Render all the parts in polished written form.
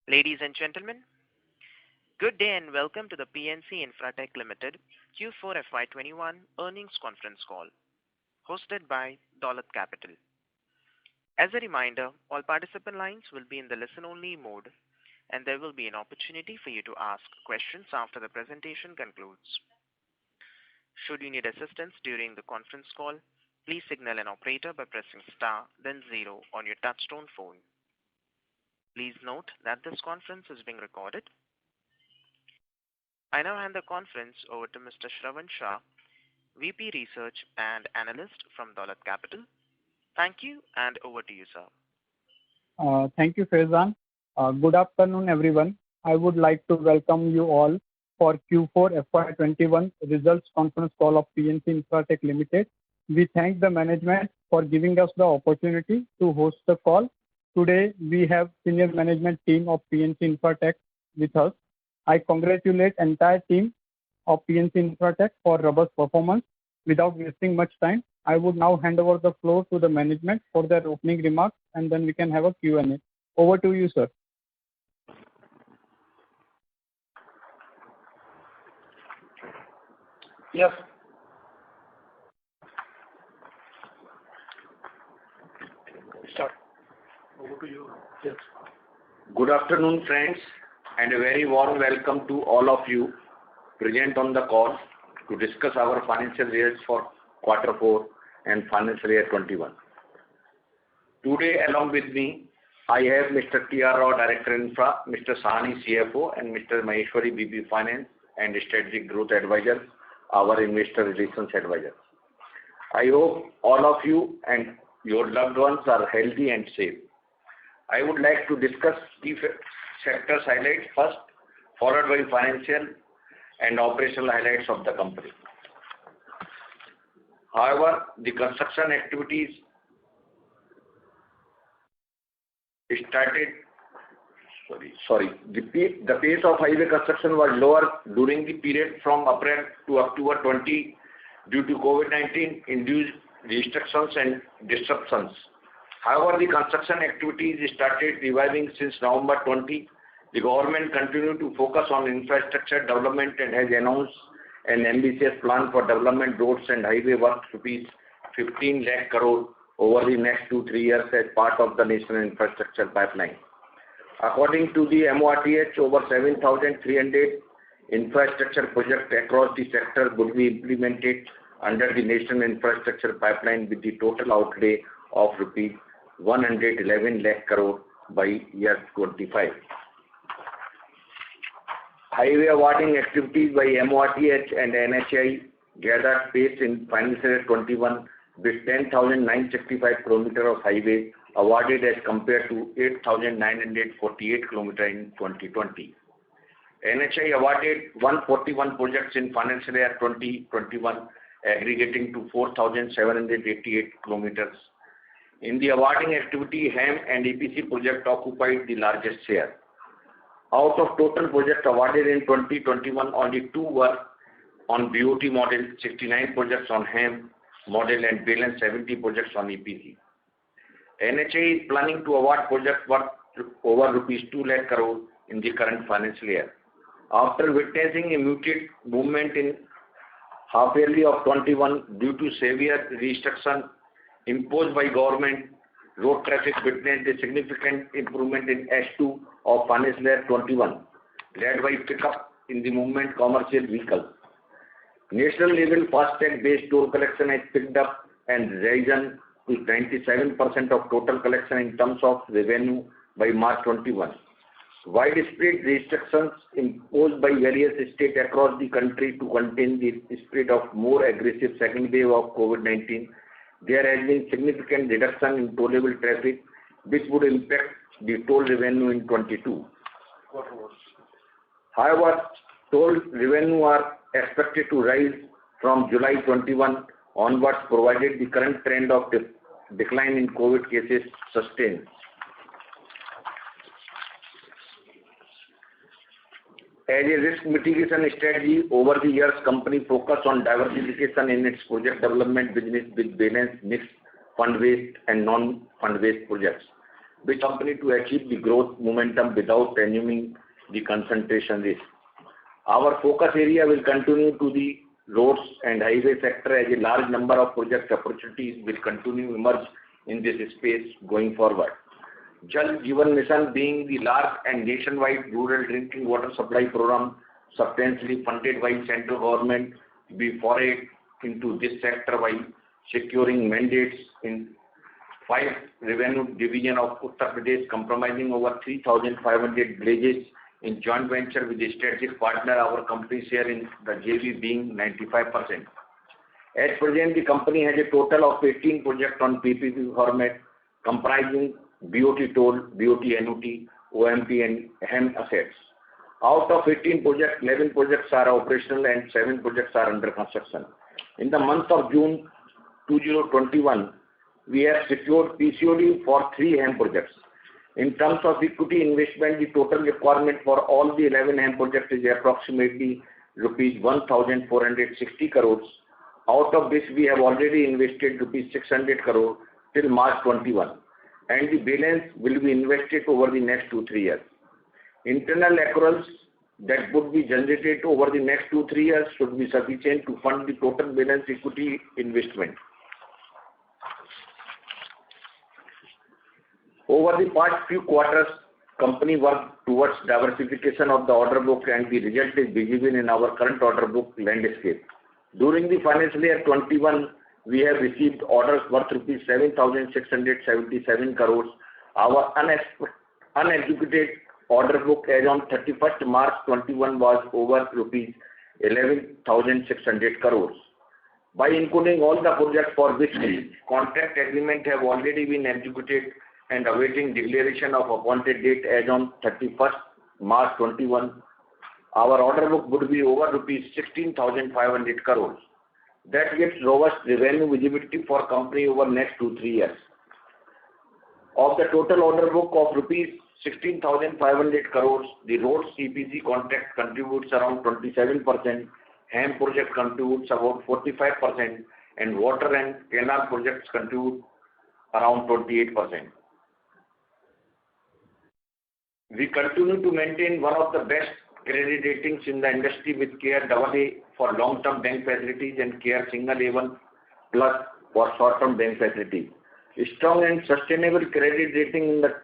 Ladies and gentlemen, good day and welcome to the PNC Infratech Limited Q4 FY21 earnings conference call hosted by Dolat Capital. As a reminder, all participant lines will be in the listen-only mode, and there will be an opportunity for you to ask questions after the presentation concludes. Should you need assistance during the conference call, please signal an operator by pressing star then zero on your touchtone phone. Please note that this conference is being recorded. I now hand the conference over to Mr. Shravan Shah, VP Research and Analyst from Dolat Capital. Thank you, and over to you, sir. Thank you, Faizan. Good afternoon, everyone. I would like to welcome you all for Q4 FY21 results conference call of PNC Infratech Limited. We thank the management for giving us the opportunity to host the call. Today, we have senior management team of PNC Infratech with us. I congratulate entire team of PNC Infratech for robust performance. Without wasting much time, I would now hand over the floor to the management for their opening remarks, and then we can have a Q&A. Over to you, sir. Yes. Start. Over to you. Yes. Good afternoon, friends, and a very warm welcome to all of you present on the call to discuss our financial results for quarter 4 and financial year 21. Today, along with me, I have Mr. T.R. Rao, Director Infra, Mr. Sahani, CFO, and Mr. Maheshwari, VP Finance and Strategic Growth Advisor, our Investor Relations Advisor. I hope all of you and your loved ones are healthy and safe. I would like to discuss key sectors highlights first, followed by financial and operational highlights of the company. However, the construction activities started. The pace of highway construction was lower during the period from April to October 20 due to COVID-19 induced restrictions and disruptions. However, the construction activities started reviving since November 20. The government continued to focus on infrastructure development and has announced an ambitious plan for development roads and highway work rupees 15 lakh crore over the next 2-3 years as part of the national infrastructure pipeline. According to the MoRTH, over 7,300 infrastructure projects across the sector would be implemented under the national infrastructure pipeline with the total outlay of rupees 111 lakh crore by year 25. Highway awarding activities by MoRTH and NHAI gathered pace in financial year 21 with 10,965 km of highway awarded as compared to 8,948 km in 2020. NHAI awarded 141 projects in financial year 2021 aggregating to 4,788 km. In the awarding activity, HAM and EPC project occupied the largest share. Out of total projects awarded in 2021, only 2 were on BOT model, 69 projects on HAM model and balance 70 projects on EPC. NHAI is planning to award projects worth over rupees 2 lakh crore in the current financial year. After witnessing a muted movement in half yearly of 21 due to severe restriction imposed by government, road traffic witnessed a significant improvement in H2 of financial year 21, led by pickup in the movement commercial vehicles. National level FASTag based toll collection has picked up and risen to 97% of total collection in terms of revenue by March 21. Widespread restrictions imposed by various states across the country to contain the spread of more aggressive second wave of COVID-19. There has been significant reduction in tollable traffic, which would impact the toll revenue in 22. However, toll revenue are expected to rise from July 21 onwards, provided the current trend of decline in COVID cases sustains. As a risk mitigation strategy, over the years, company focused on diversification in its project development business with balanced mixed fund-based and non-fund-based projects. the company to achieve the growth momentum without assuming the concentration risk. Our focus area will continue to the roads and highway sector, as a large number of project opportunities will continue to emerge in this space going forward. Jal Jeevan Mission, being the large and nationwide rural drinking water supply program substantially funded by central government, we forayed into this sector by securing mandates in 5 revenue division of Uttar Pradesh, comprising over 3,500 villages in joint venture with the strategic partner, our company share in the JV being 95%. At present, the company has a total of 18 projects on PPP format, comprising BOT toll, BOT annuity, OMP and HAM assets. Out of 18 projects, 11 projects are operational and 7 projects are under construction. In the month of June 2021, we have secured PCOD for 3 HAM projects. In terms of equity investment, the total requirement for all the 11 HAM projects is approximately rupees 1,460 crores. Out of this, we have already invested rupees 600 crore till March 21, and the balance will be invested over the next 2-3 years. Internal accruals that would be generated over the next 2-3 years should be sufficient to fund the total balance equity investment. Over the past few quarters, company worked towards diversification of the order book, and the result is visible in our current order book landscape. During the financial year 21, we have received orders worth rupees 7,677 crores. Our unexecuted order book as on 31st March 21 was over rupees 11,600 crores. By including all the projects for which contract agreement have already been executed and awaiting declaration of appointed date as on 31st March 21, our order book would be over rupees 16,500 crores. That gives robust revenue visibility for company over next 2-3 years. Of the total order book of rupees 16,500 crores, the roads EPC contract contributes around 27%, HAM project contributes about 45%, and water and canal projects contribute around 28%. We continue to maintain one of the best credit ratings in the industry with CARE AA for long-term bank facilities and CARE Single A1 Plus for short-term bank facilities. A strong and sustainable credit rating in the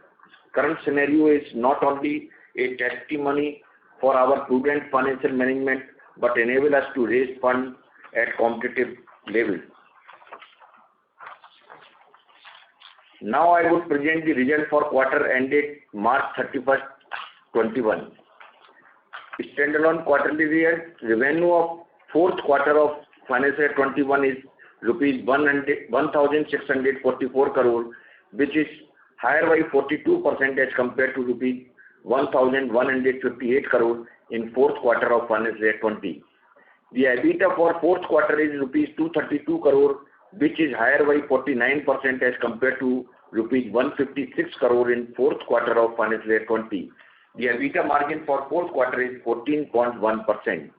current scenario is not only a testimony for our prudent financial management, but enable us to raise funds at competitive levels. Now I would present the result for quarter ended March 31st, 21. Standalone quarterly result, revenue of fourth quarter of financial year 21 is rupees 1,644 crore, which is higher by 42% as compared to rupees 1,158 crore in fourth quarter of financial year 20. The EBITDA for fourth quarter is rupees 232 crore, which is higher by 49% as compared to rupees 156 crore in fourth quarter of financial year 20. The EBITDA margin for fourth quarter is 14.1%.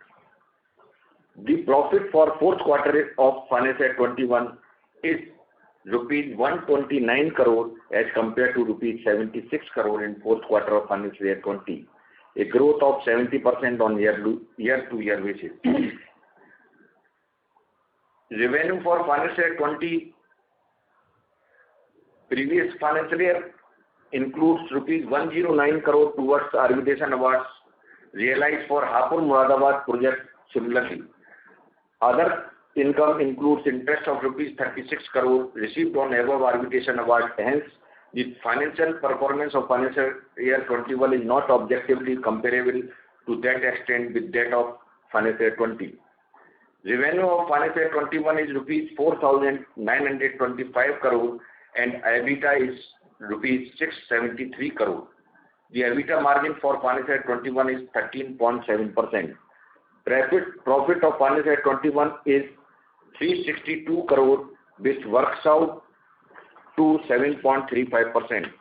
The profit for fourth quarter of financial year 21 is rupees 129 crore as compared to rupees 76 crore in fourth quarter of financial year 20, a growth of 70% on year-to-year basis. Revenue for financial year 20 previous financial year includes rupees 109 crore towards arbitration awards realized for Hapur-Moradabad project. Similarly, other income includes interest of rupees 36 crore received on above arbitration award. Hence, the financial performance of financial year 21 is not objectively comparable to that extent with that of financial year 20. Revenue of financial year 21 is rupees 4,925 crore and EBITDA is rupees 673 crore. The EBITDA margin for financial year 21 is 13.7%. Profit of financial year 21 is 362 crore, which works out to 7.35%.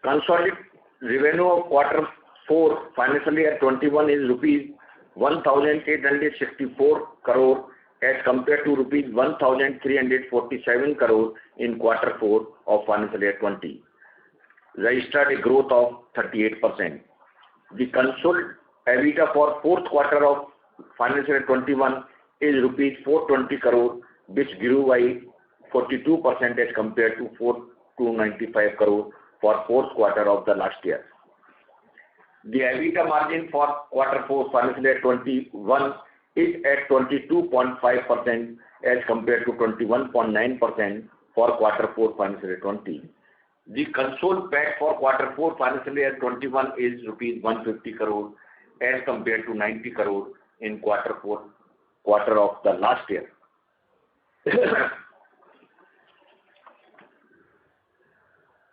Consolidated revenue of quarter 4 financial year 21 is rupees 1,864 crore as compared to rupees 1,347 crore in quarter 4 of financial year 20, registered a growth of 38%. The consolidated EBITDA for fourth quarter of financial year 21 is rupees 420 crore, which grew by 42% as compared to 495 crore for fourth quarter of the last year. The EBITDA margin for quarter 4 financial year 21 is at 22.5% as compared to 21.9% for quarter 4 financial year 20. The consolidated PAT for quarter 4 financial year 21 is rupees 150 crore as compared to 90 crore in quarter 4 quarter of the last year.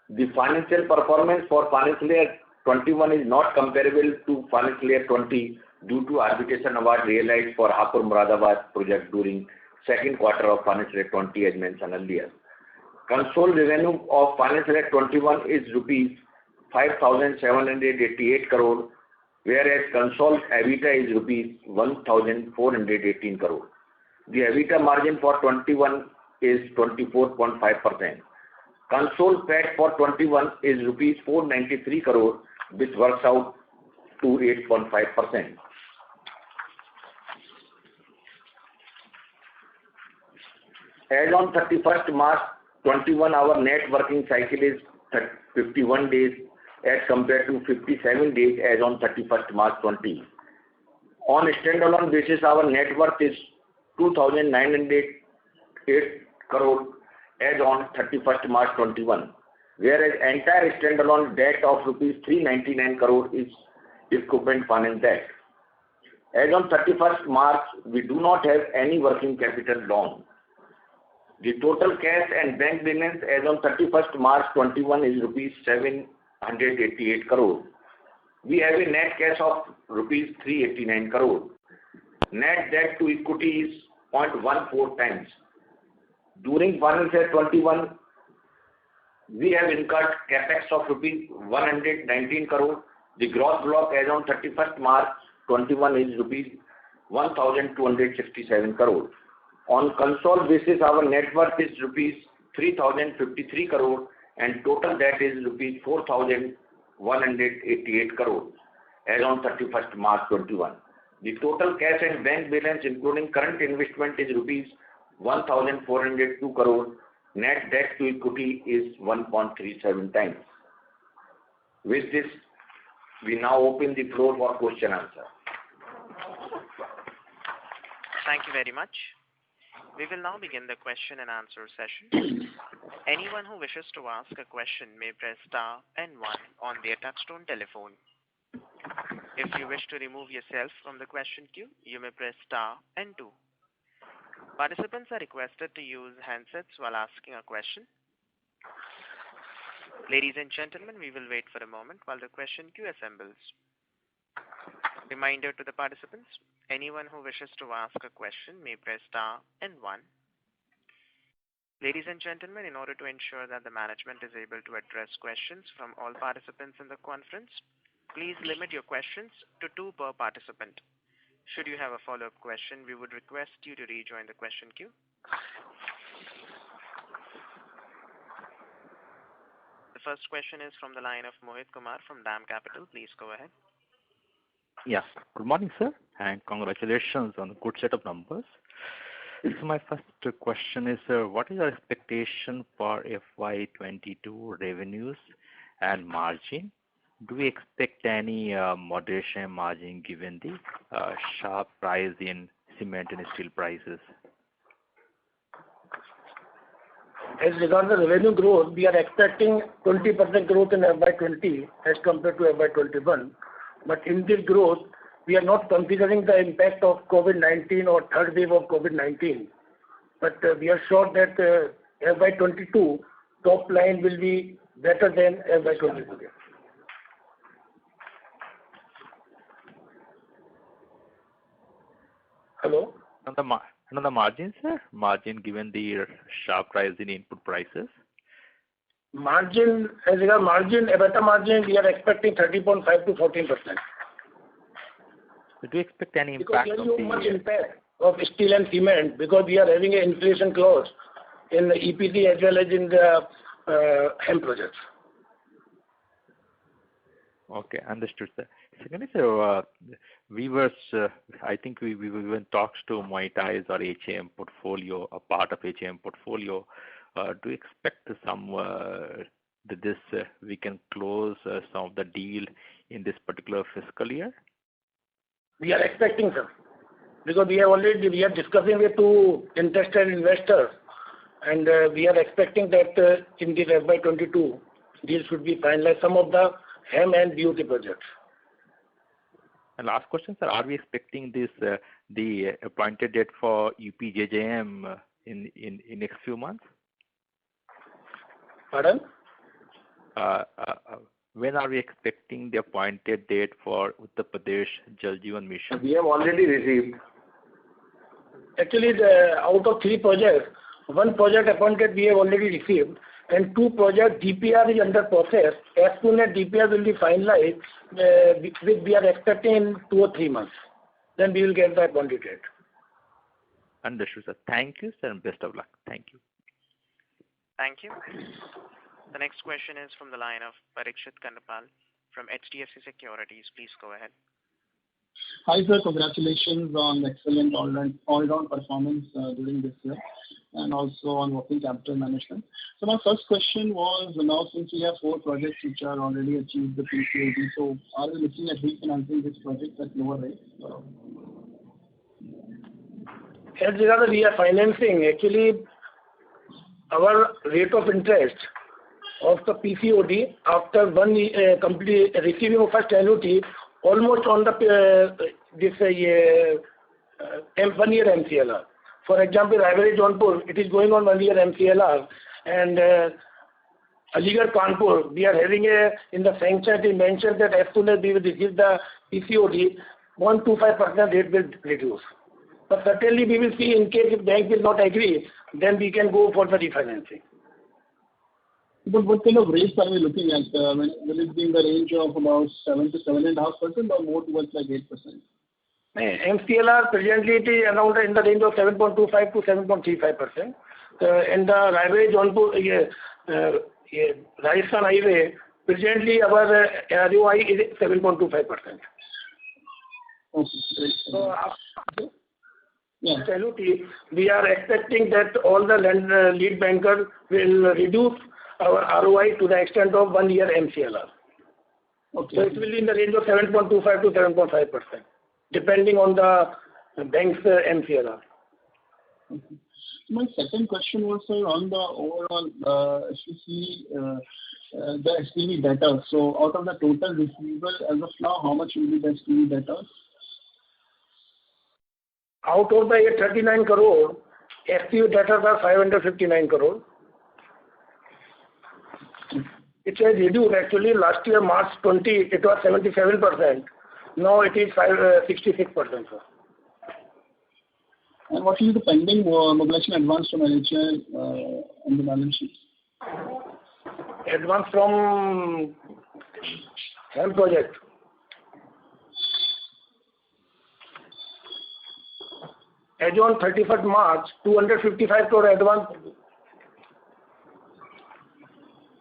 The financial performance for financial year 21 is not comparable to financial year 20 due to arbitration award realized for Hapur-Moradabad project during second quarter of financial year 20 as mentioned earlier. Consolidated revenue of financial year 21 is rupees 5,788 crore, whereas consolidated EBITDA is rupees 1,418 crore. The EBITDA margin for 21 is 24.5%. Consolidated PAT for 21 is rupees 493 crore, which works out to 8.5%. As on 31st March 21, our net working cycle is 51 days as compared to 57 days as on 31st March 20. On a standalone basis, our net worth is 2,908 crore as on 31st March 21, whereas entire standalone debt of rupees 399 crore is equipment finance debt. As on 31st March, we do not have any working capital loan. The total cash and bank balance as on 31st March 21 is rupees 788 crore. We have a net cash of rupees 389 crore. Net debt to equity is 0.14 times. During financial year 21, we have incurred capex of rupees 119 crore. The gross block as on 31st March 21 is rupees 1,267 crore. On consolidated basis, our net worth is rupees 3,053 crore and total debt is rupees 4,188 crore as on 31st March 21. The total cash and bank balance including current investment is rupees 1,402 crore. Net debt to equity is 1.37 times. With this, we now open the floor for question answer. Thank you very much. We will now begin the question and answer session. Anyone who wishes to ask a question may press star and 1 on their touchtone telephone. If you wish to remove yourself from the question queue, you may press star and 2. Participants are requested to use handsets while asking a question. Ladies and gentlemen, we will wait for a moment while the question queue assembles. Reminder to the participants, anyone who wishes to ask a question may press star and 1. Ladies and gentlemen, in order to ensure that the management is able to address questions from all participants in the conference, please limit your questions to 2 per participant. Should you have a follow-up question, we would request you to rejoin the question queue. The first question is from the line of Mohit Kumar from DAM Capital. Please go ahead. Yeah. Good morning, sir, and congratulations on the good set of numbers. So my first question is, what is your expectation for FY22 revenues and margin? Do we expect any moderation in margin given the sharp rise in cement and steel prices? As regards the revenue growth, we are expecting 20% growth in FY20 as compared to FY21. But in this growth, we are not considering the impact of COVID-19 or third wave of COVID-19. But we are sure that FY22 top line will be better than FY22. Hello? On the margin, sir? Margin given the sharp rise in input prices? Margin, as regards margin, EBITDA margin, we are expecting 13.5 to 14%. Do you expect any impact? Because there is no much impact. of steel and cement because we are having an inflation clause in the EPC as well as in the HAM projects. Okay, understood, sir. Secondly, sir, I think we were in talks to monetize our HAM portfolio, a part of HAM portfolio. Do you expect we can close some of the deal in this particular fiscal year? We are expecting, sir, because we are discussing with two interested investors, and we are expecting that in this FY22 deal should be finalized. Some of the HAM and BOT projects. And last question, sir, are we expecting the appointed date for UPJJM in next few months? Pardon? When are we expecting the appointed date for Uttar Pradesh Jal Jeevan Mission? We have already received. Actually, out of 3 projects, 1 project appointed we have already received, and 2 projects DPR is under process. As soon as DPR will be finalized, we are expecting in 2 or 3 months. Then we will get the appointed date. Understood, sir. Thank you, sir, and best of luck. Thank you. Thank you. The next question is from the line of Parikshit Kandapal from HDFC Securities. Please go ahead. Hi, sir. Congratulations on excellent all-round performance during this year and also on working capital management. So my first question was, now since we have 4 projects which are already achieved the PCOD, so are we looking at refinancing this project at lower rates? As regards we are financing, actually our rate of interest of the PCOD after complete receiving of first annuity almost on the 1-year MCLR. For example, Raebareli Jaunpur, it is going on 1-year MCLR, and Aligarh Kanpur, we are having in the sanction it mentioned that as soon as we will receive the PCOD, 1.25% rate will reduce. But certainly we will see in case if bank will not agree, then we can go for the refinancing. But what kind of rates are we looking at? Will it be in the range of about 7 to 7.5% or more towards like 8%? MCLR presently it is around in the range of 7.25 to 7.35%. In the Raebareli Jaunpur Rajasthan Highway, presently our ROI is 7.25%. Okay, great. So we are expecting that all the lead bankers will reduce our ROI to the extent of 1-year MCLR. Okay. So it will be in the range of 7.25 to 7.5%, depending on the bank's MCLR. Okay. My second question was, sir, on the overall, if you see the SPV debtor. So out of the total receivable as of now, how much will be the SPV debtors? Out of the 39 crore, SPV debtors are 559 crore. It has reduced actually. Last year, March 20, it was 77%. Now it is 66%, sir. And what is the pending mobilization advance from NHAI on the balance sheet? Advance from HAM project. As on 31st March, 255 crore advance.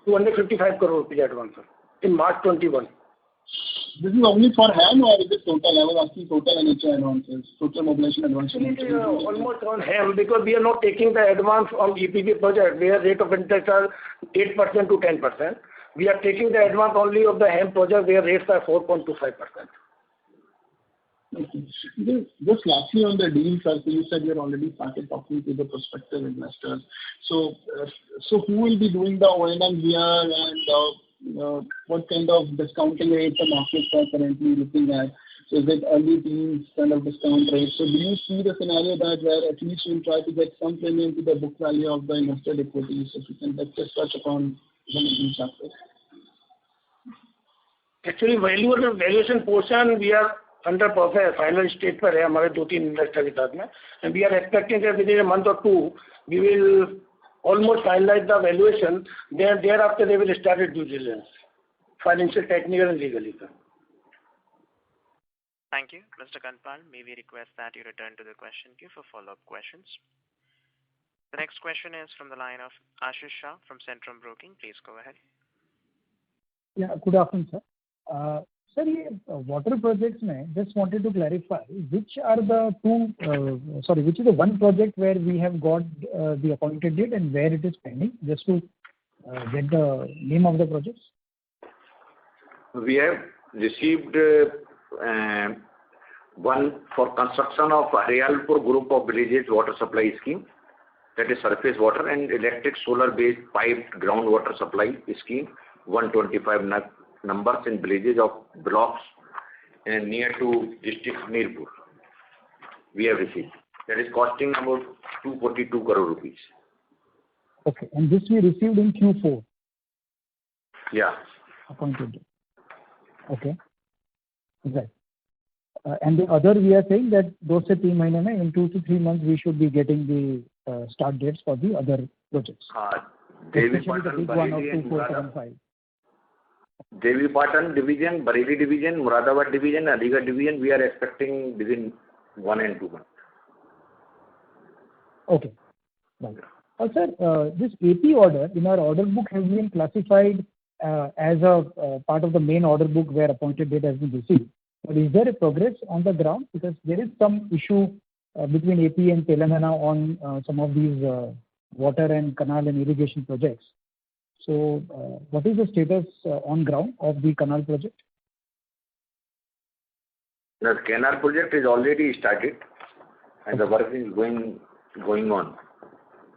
255 crore rupees advance, sir, in March 21. This is only for HAM or is it total? I was asking total NHAI advances, total mobilization advances. Almost on HAM because we are not taking the advance on EPC project where rate of interest are 8% to 10%. We are taking the advance only of the HAM project where rates are 4.25%. Okay. Just lastly on the deal, sir, so you said you already started talking to the prospective investors. So who will be doing the O&M here and what kind of discounting rates the markets are currently looking at? So is it early teens kind of discount rate? So do you see the scenario that where at least you'll try to get some premium to the book value of the invested equity? So if you can just touch upon the main chapter. Actually, valuation portion we are under process, final stage पर है हमारे 2-3 investor के साथ में, and we are expecting that within a month or 2 we will almost finalize the valuation. Thereafter they will start a due diligence, financial, technical, and legally. Thank you. Mr. Kanpal, may we request that you return to the question queue for follow-up questions. The next question is from the line of Ashish Shah from Centrum Broking. Please go ahead. Yeah, good afternoon, sir. Sir, ये water projects में just wanted to clarify which is the one project where we have got the appointed date and where it is pending, just to get the name of the projects. We have received one for construction of Haryalpur group of villages water supply scheme, that is surface water, and electric solar based piped groundwater supply scheme, 125 numbers in villages of blocks and near to district Mirpur. We have received. That is costing about 242 crore rupees. Okay, and this we received in Q4. Yeah. Appointed date. Okay. Right. And the other, we are saying that those 3 महीने में in 2 to 3 months we should be getting the start dates for the other projects. Especially the big one of 2475. Devi Patan division, Bareilly division, Muradabad division, Aligarh division, we are expecting within 1 and 2 months. Okay. Right. Sir, this AP order in our order book has been classified as a part of the main order book where appointed date has been received. But is there a progress on the ground? Because there is some issue between AP and Telangana on some of these water and canal and irrigation projects. So, what is the status on ground of the canal project? The canal project is already started, and the work is going on.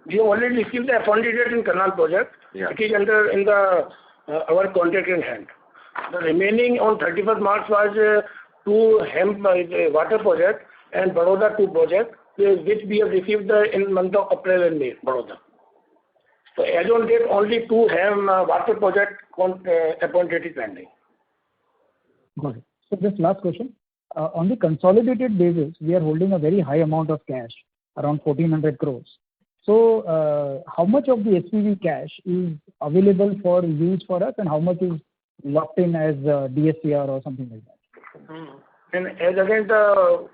We have already received the appointed date in canal project. Yeah. It is our contract in hand. The remaining on 31st March was two HEM water project and Baroda 2 project, which we have received in month of April and May, Baroda. So as on date, only 2 HEM water project appointed is pending. Got it. So just last question. On the consolidated basis, we are holding a very high amount of cash, around 1400 crores. So how much of the SPV cash is available for use for us and how much is locked in as DSCR or something like that? And as against the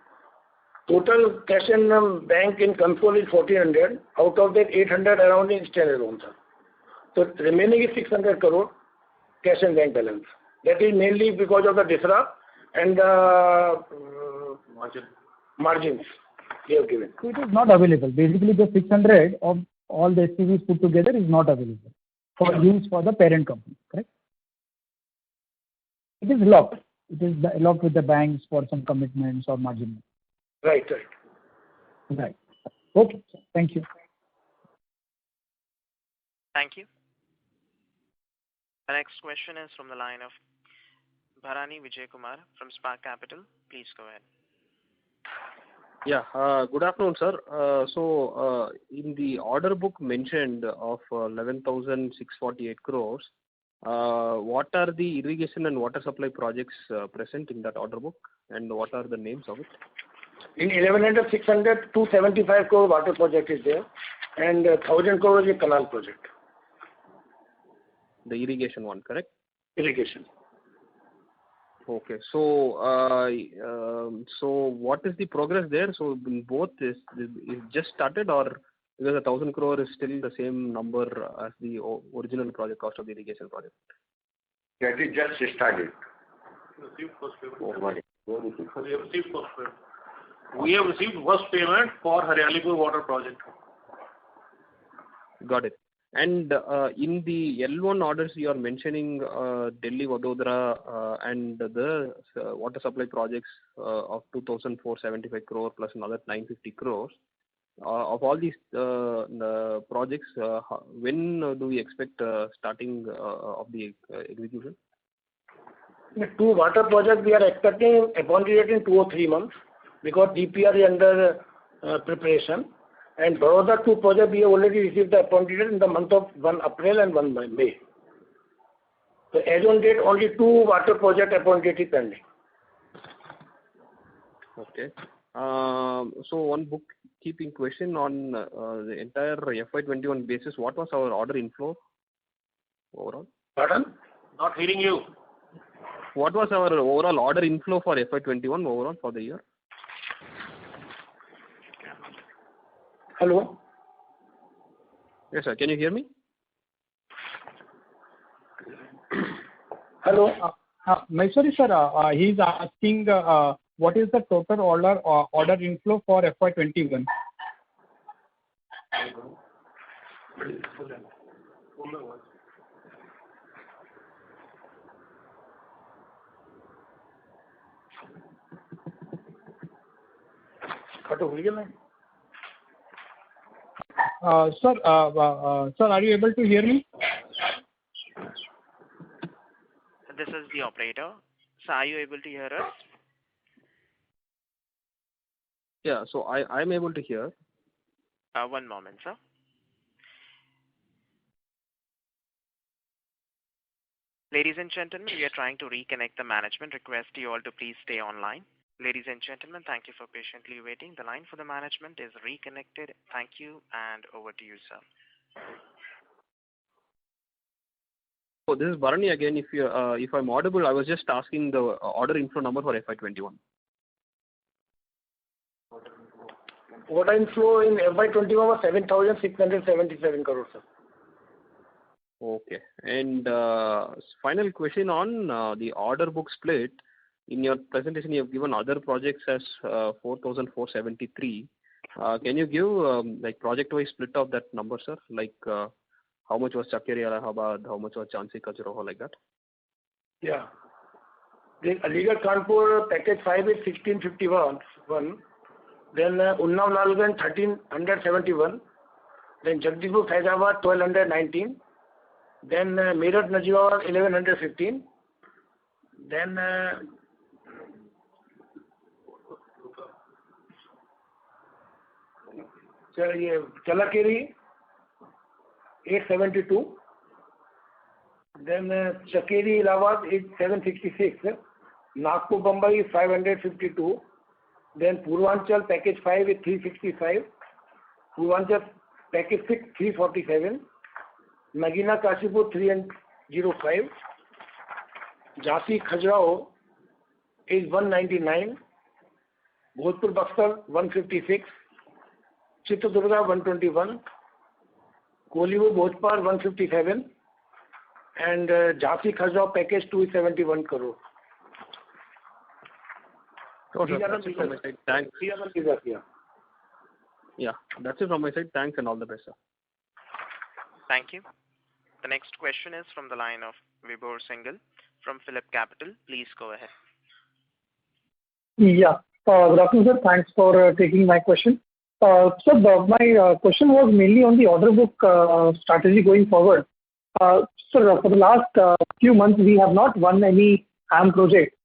total cash in bank in console is 1400, out of that 800 around is standalone, sir. So remaining is 600 crore cash and bank balance. That is mainly because of the DSRA and margins we have given. So it is not available. Basically, the 600 of all the SPVs put together is not available for use for the parent company, correct? It is locked. It is locked with the banks for some commitments or margin. Right. Right. Okay. Thank you. Thank you. The next question is from the line of Bharani Vijay Kumar from Spark Capital. Please go ahead. Yeah, good afternoon, sir. So, in the order book mentioned of 11,648 crores, what are the irrigation and water supply projects present in that order book, and what are the names of it? In 11,600, 275 crore water project is there, and 1,000 crore is a canal project. The irrigation one, correct? Irrigation. Okay. So, so what is the progress there? So, both is just started, or because 1,000 crore is still the same number as the original project cost of the irrigation project? That is just started. We have received first payment for Haryalpur water project. Got it. And in the L1 orders, you are mentioning Delhi, Vadodara, and the water supply projects of 2,475 crore plus another 950 crores. Of all these projects, when do we expect starting of the execution? The 2 water projects we are expecting appointed in 2 or 3 months because DPR is under preparation. And Baroda 2 project we have already received the appointed in the month of 1 April and 1 May. So as on date, only 2 water project appointed is pending. Okay. So one bookkeeping question on the entire FY21 basis, what was our order inflow overall? Pardon? Not hearing you. what was our overall order inflow for FY21 overall for the year? Hello? Yes, sir. Can you hear me? Hello? Maheshwari sir, he's asking what is the total order inflow for FY21? Sir, are you able to hear me? This is the operator. So are you able to hear us? Yeah, so I'm able to hear. One moment, sir. Ladies and gentlemen, we are trying to reconnect the management. Request you all to please stay online. Ladies and gentlemen, thank you for patiently waiting. The line for the management is reconnected. Thank you, and over to you, sir. So this is Bharani again. If I'm audible, I was just asking the order inflow number for FY21. Order inflow in FY21 was 7,677 crores, sir. Okay. And final question on the order book split. In your presentation, you have given other projects as 4,473. Can you give like project-wise split of that number, sir? Like how much was Chakeri Allahabad, how much was Jhansi Khajuraho, like that? Yeah. The Aligarh Kanpur package 5 is 1651. Then Unnao Lalganj 1371. Then Jagdishpur Faizabad 1219. Then Meerut Najibabad 1115. Then Chalakeri 872. Then Chakeri Allahabad is 766. Nagpur Mumbai is 552. Then Purvanchal package 5 is 365. Purvanchal package 6 347. Nagina Kashipur 305. Jhansi Khajuraho is 199. Bhojpur Buxar 156. Chitradurga 121. Kolihapur Bhojpur 157. And Jhansi Khajuraho package 2 is 71 crore. Oh, sir, that's it from my side. Thanks. Yeah, that's it from my side. Thanks and all the best, sir. Thank you. The next question is from the line of Vibhor Singhal from Phillip Capital. Please go ahead. Yeah. Good afternoon, sir. Thanks for taking my question. So my question was mainly on the order book strategy going forward. Sir, for the last few months, we have not won any HAM project,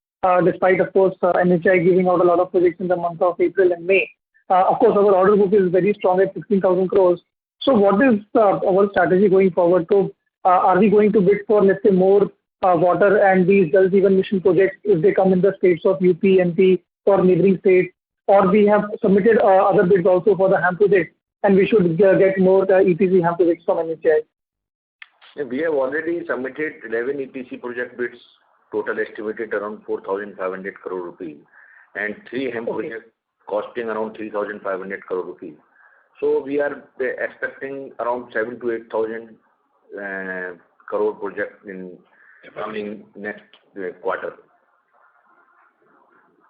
despite, of course, NHAI giving out a lot of projects in the month of April and May. Of course, our order book is very strong at 16,000 crores. So what is our strategy going forward? So are we going to bid for, let's say, more water and these Jal Jeevan Mission projects if they come in the states of UP, MP or neighboring states? Or we have submitted other bids also for the HAM projects and we should get more EPC HAM projects from NHAI? Yeah, we have already submitted 11 EPC project bids, total estimated around 4,500 crore rupees, and 3 HAM projects costing around 3,500 crore rupees. So we are expecting around 7,000 to 8,000 crore projects in coming next quarter.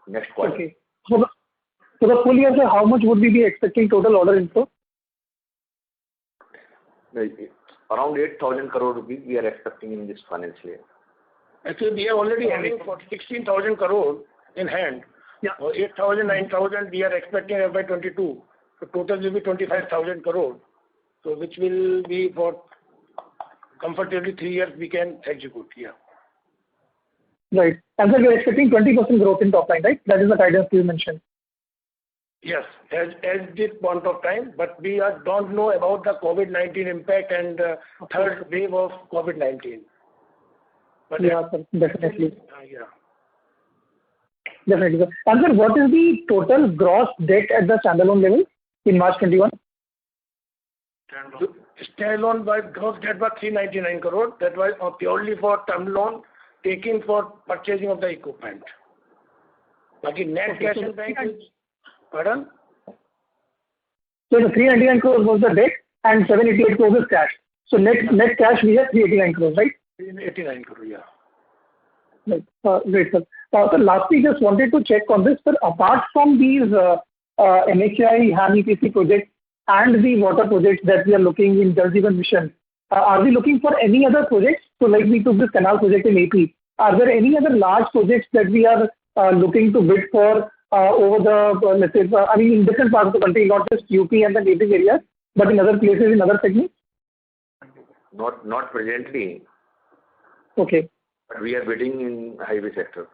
Okay. So the full year, sir, how much would we be expecting total order inflow? Around 8,000 crore rupees we are expecting in this financial year. Actually, we are already having 16,000 crore in hand. Yeah. 8,000, 9,000 we are expecting FY22. So total will be 25,000 crore. So which will be for comfortably 3 years we can execute. Yeah. Right. And then we are expecting 20% growth in top line, right? That is the guidance you mentioned. Yes, as this point of time, but we don't know about the COVID-19 impact and third wave of COVID-19. But yeah, sir, definitely. Yeah. Definitely, sir. And sir, what is the total gross debt at the standalone level in March 21? Standalone by gross debt was 399 crore. That was purely for term loan taken for purchasing of the equipment. Net cash in bank is... Pardon? So the 399 crores was the debt and 788 crores is cash. So net cash we have 389 crores, right? 389 crores, yeah. Right. Great, sir. So lastly, just wanted to check on this, sir. Apart from these NHAI HAM EPC projects and the water projects that we are looking in Jal Jeevan Mission, are we looking for any other projects? So like we took this canal project in AP. Are there any other large projects that we are looking to bid for over the, let's say, in different parts of the country, not just UP and the neighboring areas, but in other places, in other segments? Not presently. Okay. But we are bidding in highway sector.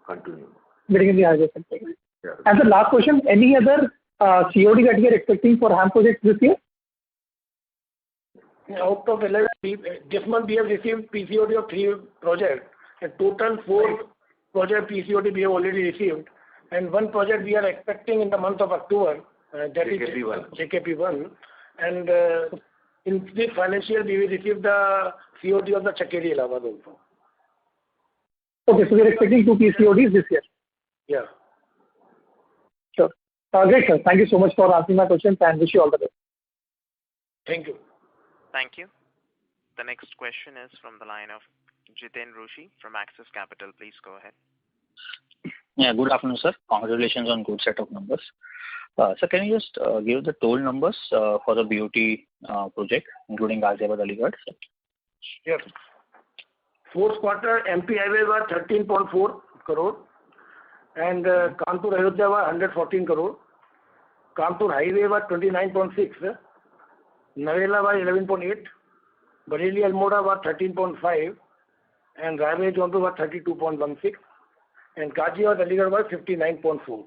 Continue. Bidding in the highway sector. Yeah. And the last question, any other COD that we are expecting for HAM projects this year? Out of 11, this month we have received PCOD of 3 projects. And total 4 project PCOD we have already received. And 1 project we are expecting in the month of October. That JKP1. is JKP1. And in this financial we will receive the COD of the Chakeri Allahabad also. Okay, so we are expecting 2 PCODs this year. Yeah. Sure. Great, sir. Thank you so much for answering my questions and wish you all the best. Thank you. Thank you. The next question is from the line of Jiten Rushi from Axis Capital. Please go ahead. Yeah, good afternoon, sir. Congratulations on good set of numbers. Sir, can you just give the toll numbers for the BOT project, including Ghaziabad Aligarh? Yes. Fourth quarter MP highway was 13.4 crore and Kanpur Ayodhya was 114 crore. Kanpur highway was 29.6. Narela was 11.8. Bareilly Almora was 13.5 and Railway Jaunpur was 32.16 and Ghaziabad Aligarh was 59.4.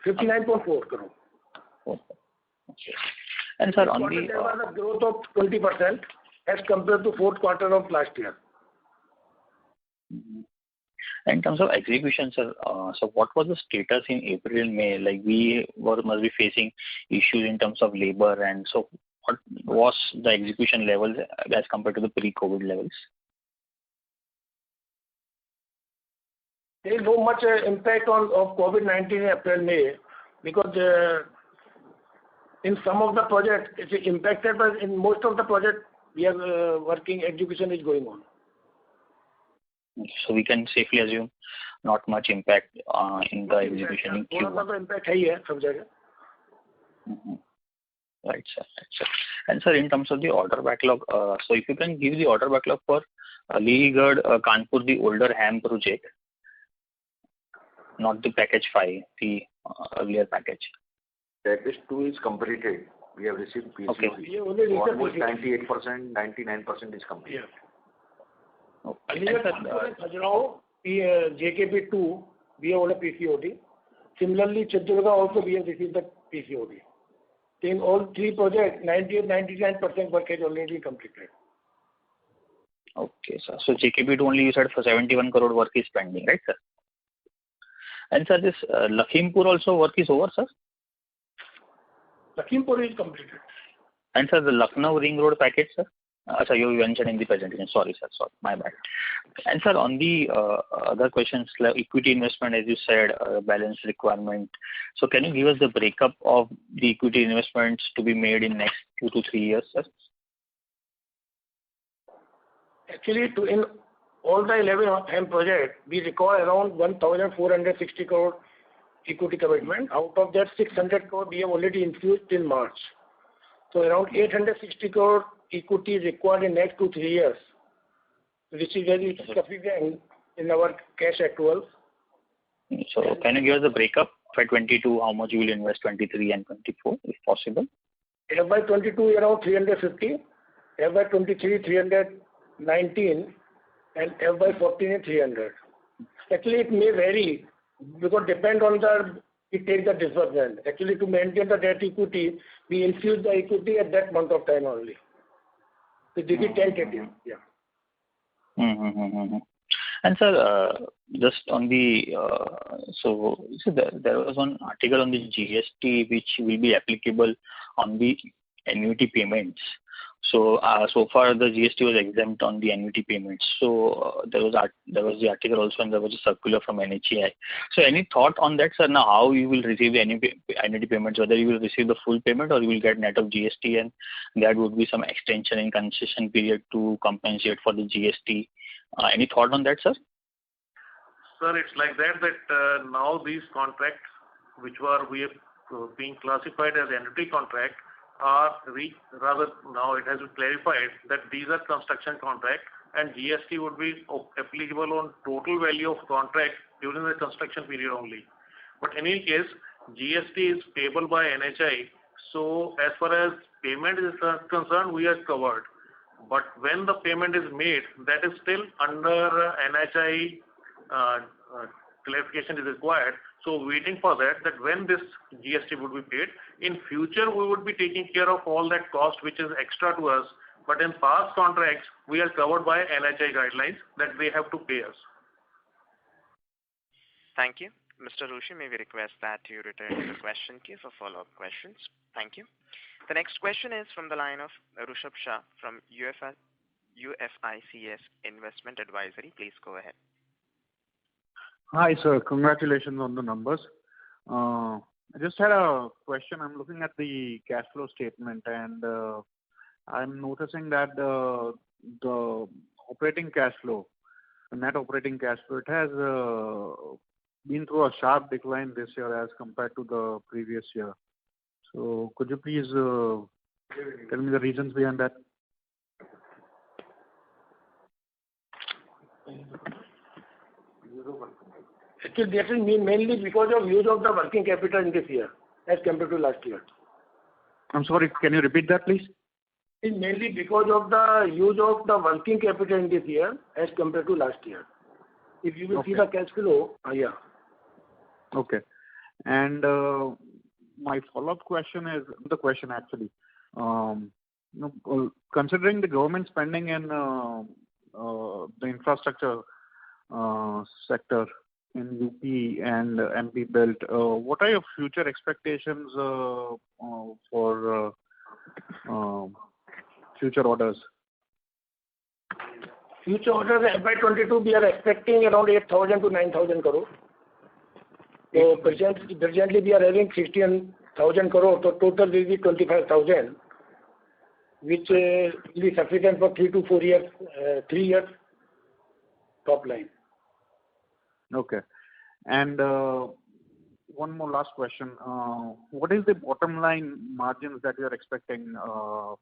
59.4 crore. Okay. And sir, on the there was a growth of 20% as compared to fourth quarter of last year. in terms of execution, sir, so what was the status in April and May? Like we must be facing issues in terms of labor, and so what was the execution levels as compared to the pre-COVID levels? There is no much impact of COVID-19 in April, May, because in some of the projects it's impacted, but in most of the projects we are working, execution is going on. So we can safely assume not much impact in the execution in Q1. Impact है ही सब जगह. Right, sir. Right, sir. And sir, in terms of the order backlog, so if you can give the order backlog for Aligarh, Kanpur, the older HAM project, not the package 5, the earlier package. Package 2 is completed. We have received PCOD. Okay. Almost 98%, 99% is complete. Yeah. Okay. Khajuraho, JKP2, we have ordered PCOD. Similarly, Chittorgarh also we have received the PCOD. In all 3 projects, 98-99% work is already completed. Okay, sir. So JKP2 only you said for 71 crore work is pending, right, sir? And sir, this Lakhimpur also work is over, sir? Lakhimpur is completed. And sir, the Lucknow Ring Road package, sir? Sir, you mentioned in the presentation. Sorry, sir. Sorry, my bad. And sir, on the other questions, like equity investment, as you said, balance requirement. So can you give us the breakup of the equity investments to be made in next 2 to 3 years, sir? Actually, in all the 11 HAM projects, we require around 1,460 crore equity commitment. Out of that, 600 crore we have already infused till March. So around 860 crore equity is required in next 2-3 years, which is very sufficient in our cash accruals. So can you give us the breakup for 22, how much you will invest 23 and 24, if possible? FY 22 around 350, FY 23 319, and FY 14 300. Actually, it may vary because depend on we take the disbursement. Actually, to maintain the debt equity, we infuse the equity at that month of time only. So this is tentative. Yeah. And sir, just on the so there was one article on the GST which will be applicable on the annuity payments. So so far the GST was exempt on the annuity payments. So there was the article also, and there was a circular from NHAI. So any thought on that, sir? Now how you will receive the annuity payments? Whether you will receive the full payment or you will get net of GST, and that would be some extension in concession period to compensate for the GST. Any thought on that, sir? Sir, it's like that now these contracts, which were being classified as annuity contract, rather now it has been clarified that these are construction contract and GST would be applicable on total value of contract during the construction period only. But in any case, GST is payable by NHI. So as far as payment is concerned, we are covered. But when the payment is made, that is still under NHI clarification is required. So waiting for that when this GST would be paid. In future, we would be taking care of all that cost which is extra to us. But in past contracts, we are covered by NHI guidelines that they have to pay us. Thank you. Mr. Rushi, may we request that you return to the question queue for follow-up questions. Thank you. The next question is from the line of Rushabh Shah from UFICS Investment Advisory. Please go ahead. Hi, sir. Congratulations on the numbers. I just had a question. I'm looking at the cash flow statement, and I'm noticing that the operating cash flow, the net operating cash flow, it has been through a sharp decline this year as compared to the previous year. So could you please tell me the reasons behind that? Actually, that is mainly because of use of the working capital in this year as compared to last year. I'm sorry, can you repeat that, please? It's mainly because of the use of the working capital in this year as compared to last year. If you will see the cash flow, yeah. Okay. And my follow-up question is the question actually. Considering the government spending in the infrastructure sector in UP and MP Belt, what are your future expectations for future orders? Future orders FY22 we are expecting around 8,000 to 9,000 crore. So presently we are having 16,000 crore, so total will be 25,000, which will be sufficient for 3 to 4 years, 3 years top line. Okay. And one more last question. What is the bottom line margins that you are expecting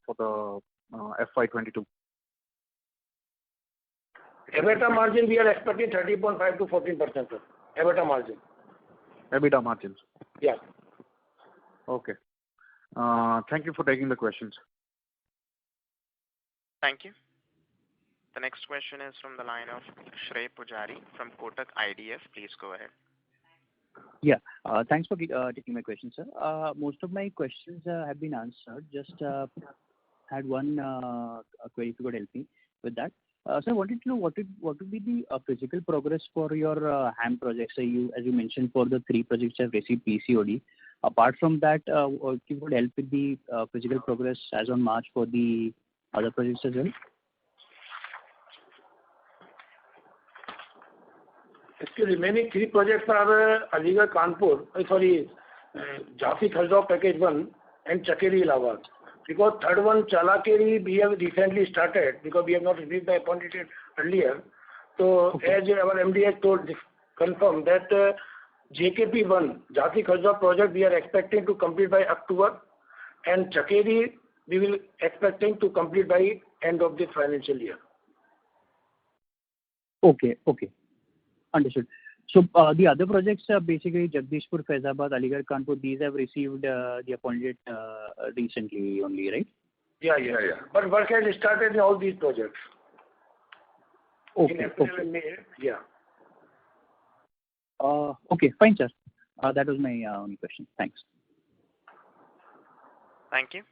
for the FY22? EBITDA margin we are expecting 30.5 to 14%, sir. EBITDA margin. EBITDA margins? Yeah. Okay. Thank you for taking the questions. Thank you. The next question is from the line of Shrey Pujari from Kotak IDF. Please go ahead. Yeah. Thanks for taking my question, sir. Most of my questions have been answered. Just had one query, if you could help me with that. So I wanted to know what would be the physical progress for your HAM projects. So as you mentioned, for the 3 projects have received PCOD. Apart from that, if you could help with the physical progress as on March for the other projects as well. Actually, remaining 3 projects are Aligarh-Kanpur, Jhansi Kharsaw Package 1 and Chakeri Allahabad. Because third one, Chalakeri, we have recently started because we have not received the appointed date earlier. So as our MD has confirmed that JKP 1, Jhansi Kharsaw project, we are expecting to complete by October, and Chakeri we will expecting to complete by end of this financial year. Okay. Understood. So the other projects are basically Jagdishpur, Faizabad, Aligarh-Kanpur. These have received the appointed recently only, right? Yeah. But work has started in all these projects. Okay. In April and May. Yeah. Okay, fine, sir. That was my only question. Thanks. Thank you.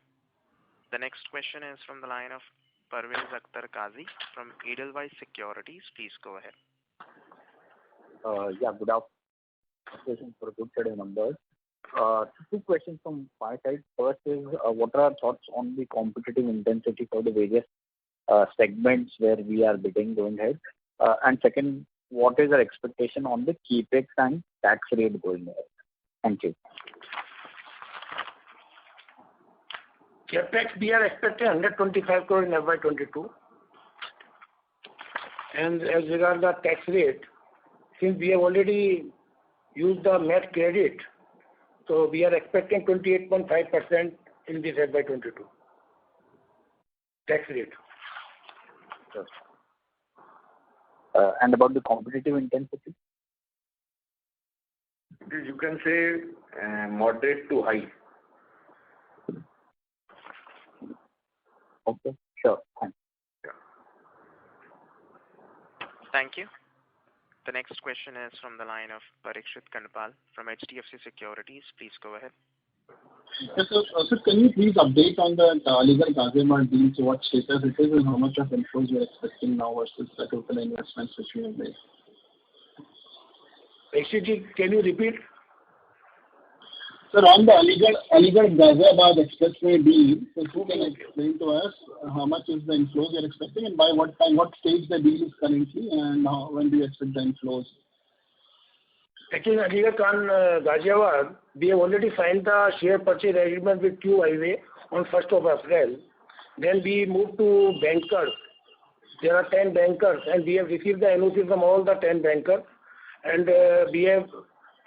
The next question is from the line of Parvez Akhtar Qazi from Edelweiss Securities. Please go ahead. Good afternoon. For a good set of numbers. Two questions from my side. First is, what are our thoughts on the competitive intensity for the various segments where we are bidding going ahead? And second, what is our expectation on the CapEx and tax rate going ahead? Thank you. CapEx, we are expecting 125 crore in FY 22. And as regards the tax rate, since we have already used the MAT credit, so we are expecting 28.5% in this FY 22 tax rate. Sure. And about the competitive intensity? You can say moderate to high. Okay, sure. Thanks. Thank you. The next question is from the line of Parikshit Kandpal from HDFC Securities. Please go ahead. Yes, sir. Sir, can you please update on the Aligarh Ghaziabad deal, so what status it is and how much of inflows you're expecting now versus the total investments which you have made? Actually, can you repeat? Sir, on the Aligarh Ghaziabad expressway deal, so who can explain to us how much is the inflows you're expecting and by what time, what stage the deal is currently, and when do you expect the inflows? Actually, Aligarh Ghaziabad, we have already signed the share purchase agreement with Q Highway on 1st of April. Then we moved to bankers. There are 10 bankers, and we have received the NOC from all the 10 bankers. And we have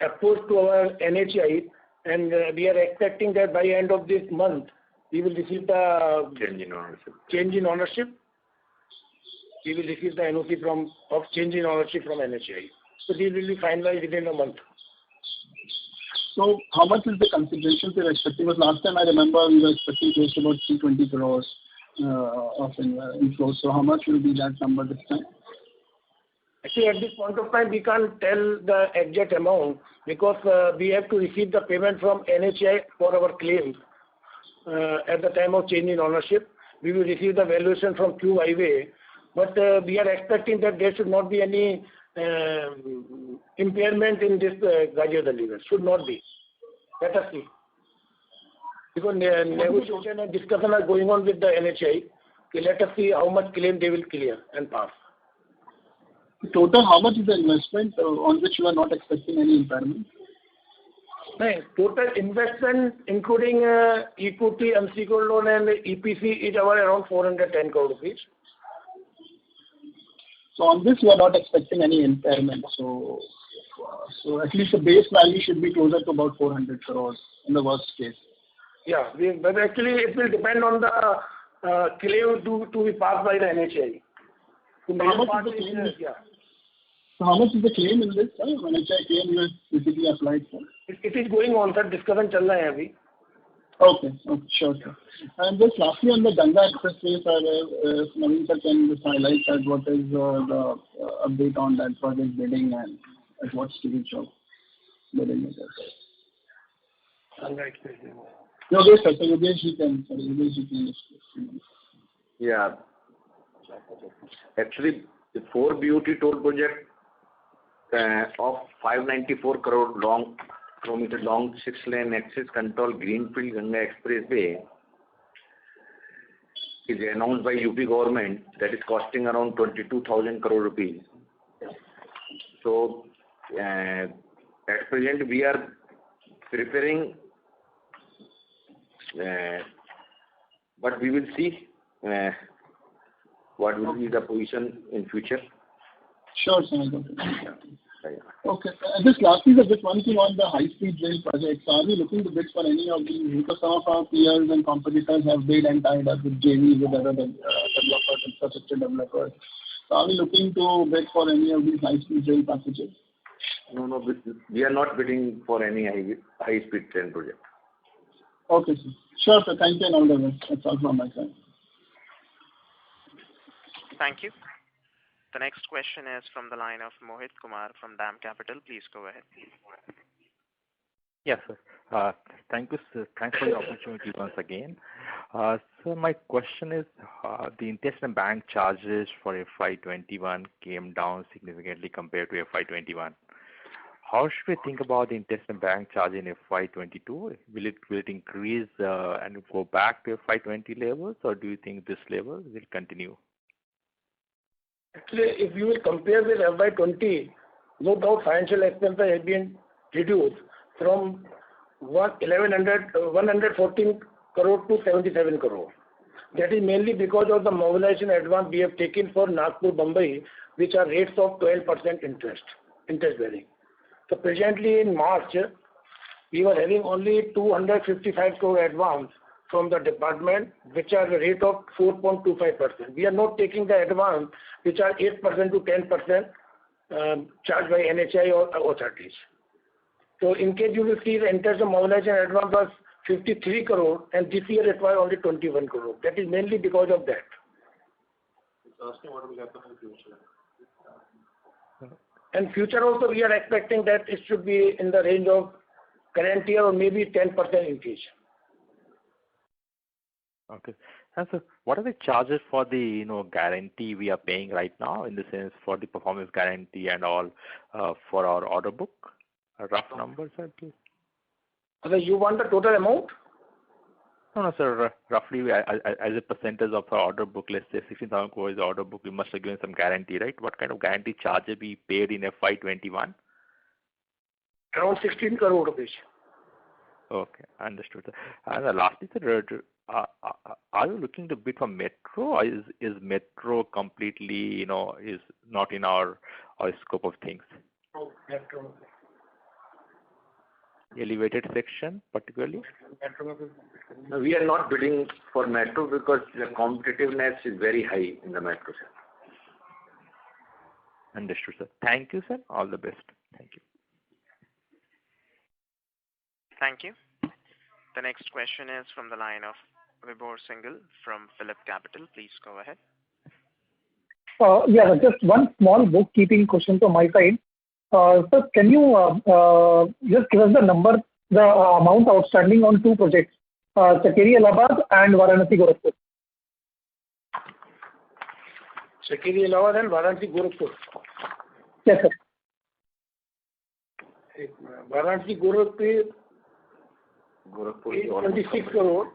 approached to our NHI, and we are expecting that by end of this month, we will receive the change in ownership. We will receive the NOC of change in ownership from NHI. So this will be finalized within a month. So how much is the consideration you're expecting? Because last time I remember we were expecting close to about 320 crores of inflows. So how much will be that number this time? Actually, at this point of time, we can't tell the exact amount because we have to receive the payment from NHI for our claims. At the time of change in ownership, we will receive the valuation from Q Highway, but we are expecting that there should not be any impairment in this Ghaziabad level. Should not be. Let us see. Because negotiation and discussion are going on with the NHI. Okay, let us see how much claim they will clear and pass. Total, how much is the investment on which you are not expecting any impairment? No, total investment, including equity, unsecured loan, and EPC, is around 410 crore rupees. So on this, you are not expecting any impairment. So at least the base value should be closer to about 400 crores in the worst case. Yeah, but actually it will depend on the claim to be passed by the NHI. So how much is the claim in this? NHI claim you have basically applied for? It is going on, sir. Discussion chal raha hai abhi. Okay, sure. And just lastly on the Ganga Expressway, sir, Naveen sir can just highlight that what is the update on that project bidding and at what stage of bidding it is? Ganga Expressway. Yogesh, you can explain. Yeah. Actually, the 4 BOT toll project of 594 kilometer long 6-lane access control Greenfield Ganga Expressway is announced by UP government that is costing around 22,000 crore rupees. So at present we are preparing, but we will see what will be the position in future. Sure, sir. Okay. Just lastly, just one thing on the high-speed rail projects. Are we looking to bid for any of these? Because some of our peers and competitors have bid and tied up with JV with other developers, infrastructure developers. So are we looking to bid for any of these high-speed rail packages? No, we are not bidding for any high-speed train project. Okay, sir. Sure, sir. Thank you and all the best. That's all from my side. Thank you. The next question is from the line of Mohit Kumar from DAM Capital. Please go ahead. Yes, sir. Thank you, sir. Thanks for the opportunity once again. So my question is, the interest and bank charges for FY21 came down significantly compared to FY21. how should we think about the interest and bank charge in FY22? Will it increase and go back to FY20 levels, or do you think this level will continue? Actually, if you will compare with FY20, no doubt financial expenses have been reduced from 114 crore to 77 crore. That is mainly because of the mobilization advance we have taken for Nagpur, Mumbai, which are rates of 12% interest bearing. So presently in March, we were having only 255 crore advance from the department, which are the rate of 4.25%. We are not taking the advance, which are 8% to 10% charged by NHI or authorities. So in case you will see the interest of mobilization advance was 53 crore, and this year it was only 21 crore. That is mainly because of that. Asking what will happen in the future. And future also we are expecting that it should be in the range of current year or maybe 10% increase. Okay. And so what are the charges for the guarantee we are paying right now, in the sense for the performance guarantee and all for our order book? A rough number, sir, please. So you want the total amount? No, sir. Roughly, as a percentage of our order book, let's say 16,000 crore is the order book, we must have given some guarantee, right? What kind of guarantee charge have we paid in FY21? Around 16 crore rupees. Okay, understood, sir. And lastly, sir, are you looking to bid for metro, or is metro completely, is not in our scope of things? Oh, metro. Elevated section, particularly? No, we are not bidding for metro because the competitiveness is very high in the metro, sir. Understood, sir. Thank you, sir. All the best. Thank you. Thank you. The next question is from the line of Vibhor Singhal from Phillip Capital. Please go ahead. Yeah, just one small bookkeeping question from my side. Sir, can you just give us the amount outstanding on two projects, Chakeri Allahabad and Varanasi Gorakhpur? Chakeri Allahabad and Varanasi Gorakhpur. Yes, sir. Varanasi Gorakhpur is 26 crore.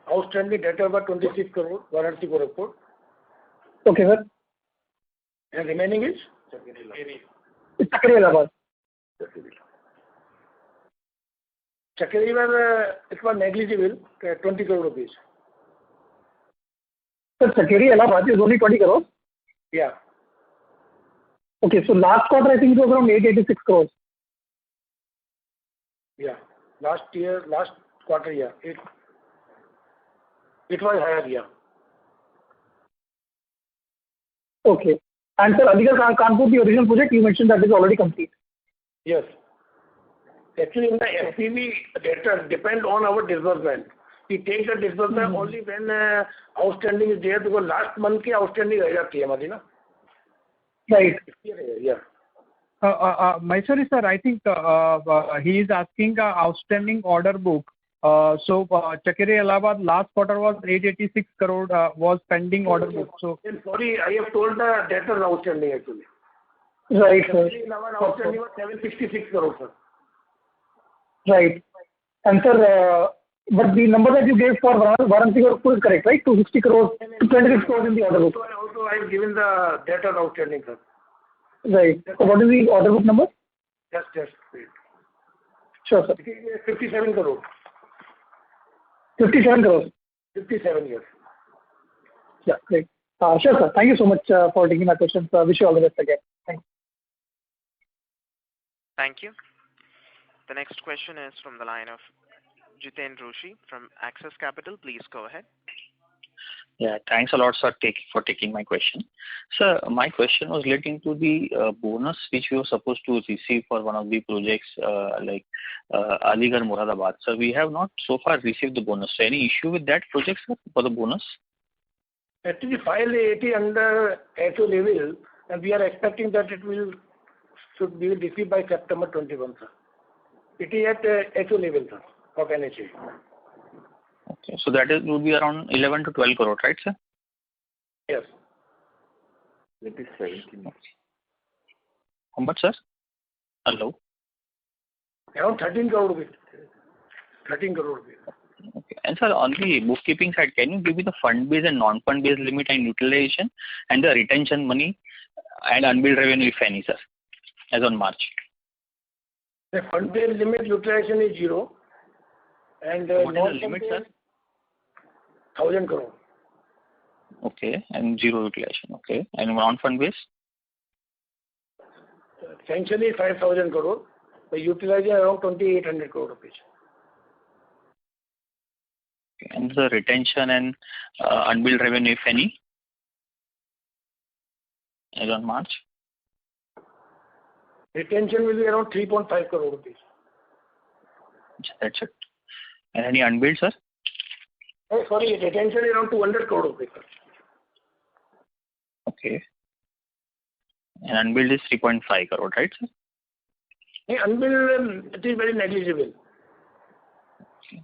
Outstanding debt about 26 crore, Varanasi Gorakhpur. Okay, sir. And remaining is? Chakeri Allahabad. Chakeri it was negligible, 20 crore rupees. Sir, Chakeri Allahabad is only 20 crores? Yeah. Okay, so last quarter I think it was around 886 crores. Yeah. Last quarter, yeah. It was higher, yeah. Okay. And sir, Aligarh Kanpur, the original project, you mentioned that is already complete. Yes. Actually, in the SPV, data depend on our disbursement. We take the disbursement only when outstanding is there, because last month की outstanding रह जाती है हमारी ना. Right. Yeah. Maheshwari sir, I think he is asking outstanding order book. So Chakeri Allahabad last quarter was 886 crore was pending order book. So sorry, I have told the debtors outstanding actually. Right, sir. Chakeri Allahabad outstanding was 766 crore, sir. Right. And sir, but the number that you gave for Varanasi Gorakhpur is correct, right? 260 crores, 26 crores in the order book. Also, I have given the debtors outstanding, sir. Right. So what is the order book number? Just wait. Sure, sir. 57 crore. 57 crores. 57 years. Yeah, great. Sure, sir. Thank you so much for taking my questions. Wish you all the best again. Thanks. Thank you. The next question is from the line of Jiten Rushi from Axis Capital. Please go ahead. Yeah, thanks a lot, sir, for taking my question. Sir, my question was relating to the bonus which we were supposed to receive for one of the projects like Aligarh Moradabad. So we have not so far received the bonus. So any issue with that project, sir, for the bonus? Actually, file 80 under HO level, and we are expecting that should be received by September 21, sir. It is at HO level, sir, of NHA. Okay, so that would be around 11 to 12 crore, right, sir? Yes. It is 17. How much, sir? Hello? Around 13 crore rupees. 13 crore rupees. Okay. And sir, on the bookkeeping side, can you give me the fund-based and non-fund-based limit and utilization and the retention money and unbilled revenue, if any, sir, as on March? The fund-based limit utilization is 0. And what is the limit, sir? 1,000 crore. Okay. And 0 utilization. Okay. And non-fund based? Sanction is 5,000 crore. The utilization around 2,800 crore rupees. Okay. And the retention and unbilled revenue, if any, as on March? Retention will be around 3.5 crore rupees. That's it. And any unbilled, sir? Oh, sorry, retention is around 200 crore rupees. Okay. And unbilled is 3.5 crore, right, sir? Unbilled, it is very negligible. Okay.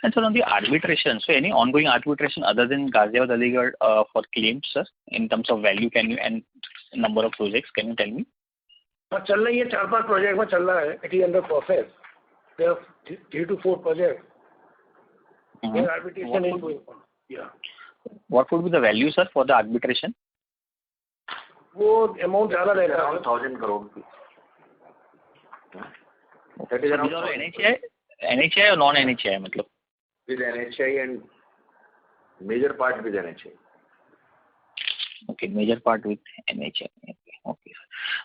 And sir, on the arbitration, so any ongoing arbitration other than Ghaziabad Aligarh for claims, sir, in terms of value, can you, and number of projects, can you tell me? चल रही है 4-5 project में चल रहा है. It is under process. There are 3 to 4 projects. Then arbitration is going on. Yeah. What would be the value, sir, for the arbitration? वो amount ज़्यादा रहेगा. Around 1,000 crore rupees. That is around NHI or non-NHI, मतलब? With NHI and major part with NHI. Okay, major part with NHI. Okay.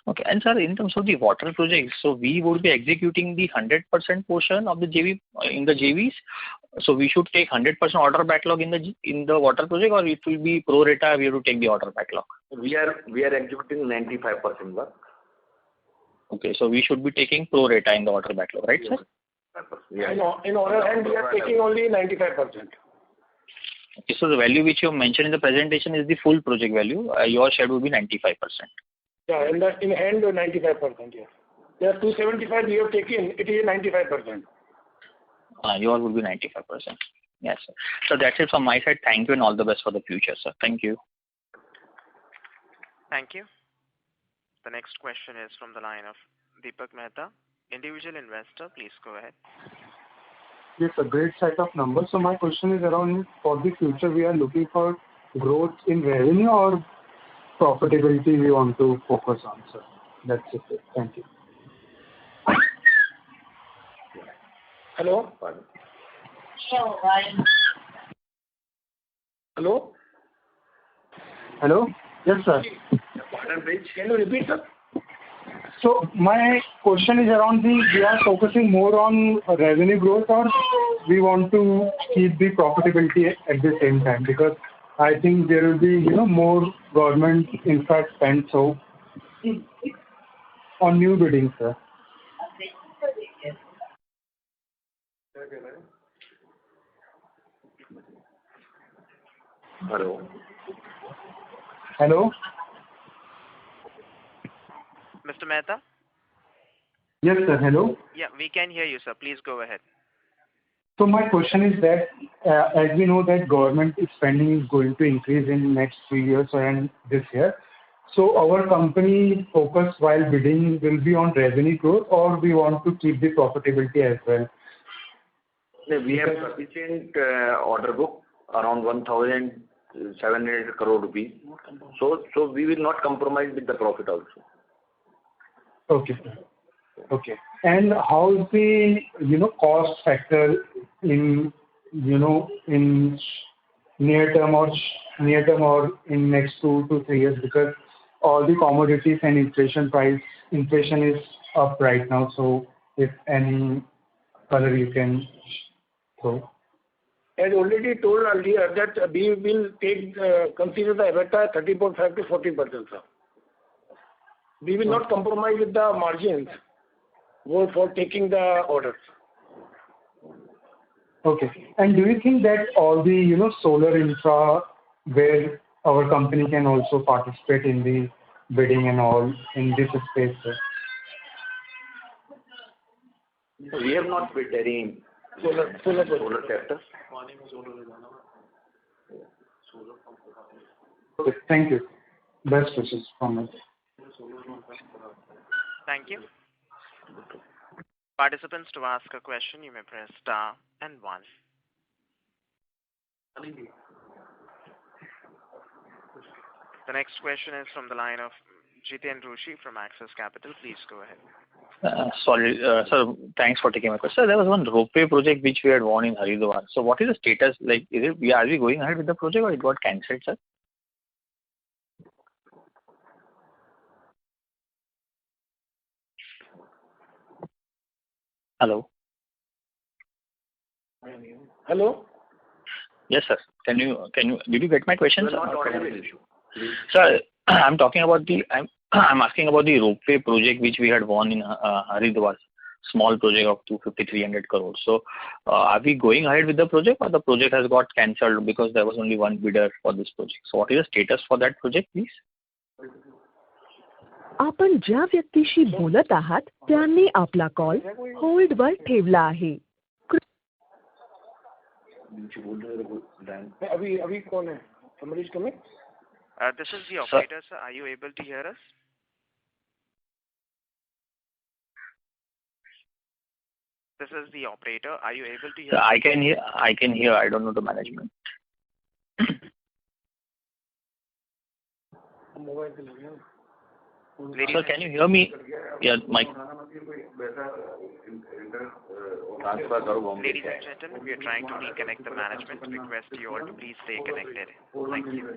Okay. And sir, in terms of the water projects, so we would be executing the 100% portion of the JV in the JVs. So we should take 100% order backlog in the water project, or it will be pro rata. We have to take the order backlog. We are executing 95% work. Okay, so we should be taking pro rata in the order backlog, right, sir? Yeah. In order hand, we are taking only 95%. Okay, so the value which you mentioned in the presentation is the full project value. Your share will be 95%. Yeah, in hand 95%. Yes. There are 275 we have taken. It is 95%. Yours will be 95%. Yes, sir. So that's it from my side. Thank you and all the best for the future, sir. Thank you. Thank you. The next question is from the line of Deepak Mehta, individual investor. Please go ahead. Yes, a great set of numbers. So my question is around, for the future, we are looking for growth in revenue or profitability we want to focus on, sir. That's it. Thank you. Hello? Hello? Hello? Yes, sir. Can you repeat, sir? So my question is around we are focusing more on revenue growth, or we want to keep the profitability at the same time, because I think there will be, more government infra spend, so on new bidding, sir. Hello. Hello? Mr. Mehta? Yes, sir. Hello? Yeah, we can hear you, sir. Please go ahead. So my question is that, as we know that government spending is going to increase in next 3 years and this year, so our company focus while bidding will be on revenue growth, or we want to keep the profitability as well? We have sufficient order book, around 1,700 crore rupees. So we will not compromise with the profit also. Okay. Okay. And how is the, cost factor in, in near term or in next 2 to 3 years, because all the commodities and inflation is up right now. So if any color you can throw. As already told earlier that we will consider the EBITDA 30.5 to 40%, sir. We will not compromise with the margins for taking the orders. Okay. And do you think that all the, solar infra where our company can also participate in the bidding and all in this space, sir? We have not bid any solar sector. Okay, thank you. Best wishes from me. Thank you. Participants, to ask a question, you may press star and one. The next question is from the line of Jiten Rushi from Axis Capital. Please go ahead. Sorry, sir, thanks for taking my question. Sir, there was one ropeway project which we had won in Haridwar. So what is the status? Like, are we going ahead with the project or it got cancelled, sir? Hello? Hello? Yes, sir. Did you get my question, sir? Sir, I'm asking about the ropeway project which we had won in Haridwar, small project of 250-300 crores. So, are we going ahead with the project or the project has got cancelled because there was only one bidder for this project? So, what is the status for that project, please? आपण ज्या व्यक्तीशी बोलत आहात त्यांनी आपला call होल्डवर ठेवला आहे. अभी कौन है? Somebody is coming? This is the operator, sir. Are you able to hear us? This is the operator. Are you able to hear us? I can hear. I don't know the management. Sir, can you hear me? Yeah, Mike. Ladies and gentlemen, we are trying to reconnect the management. Request you all to please stay connected. Thank you.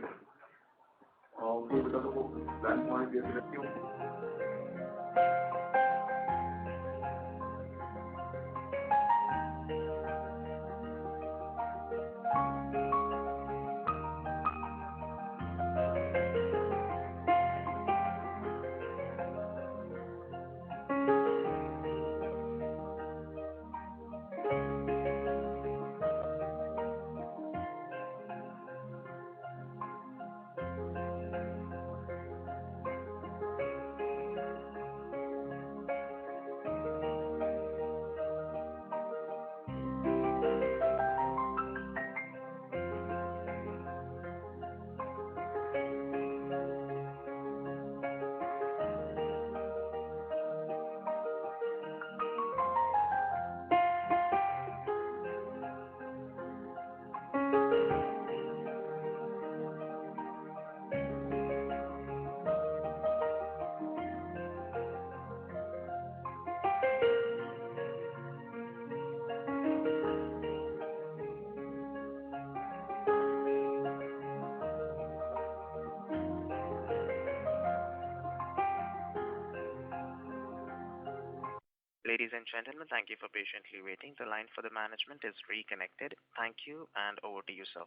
Ladies and gentlemen, thank you for patiently waiting. The line for the management is reconnected. Thank you, and over to you, sir.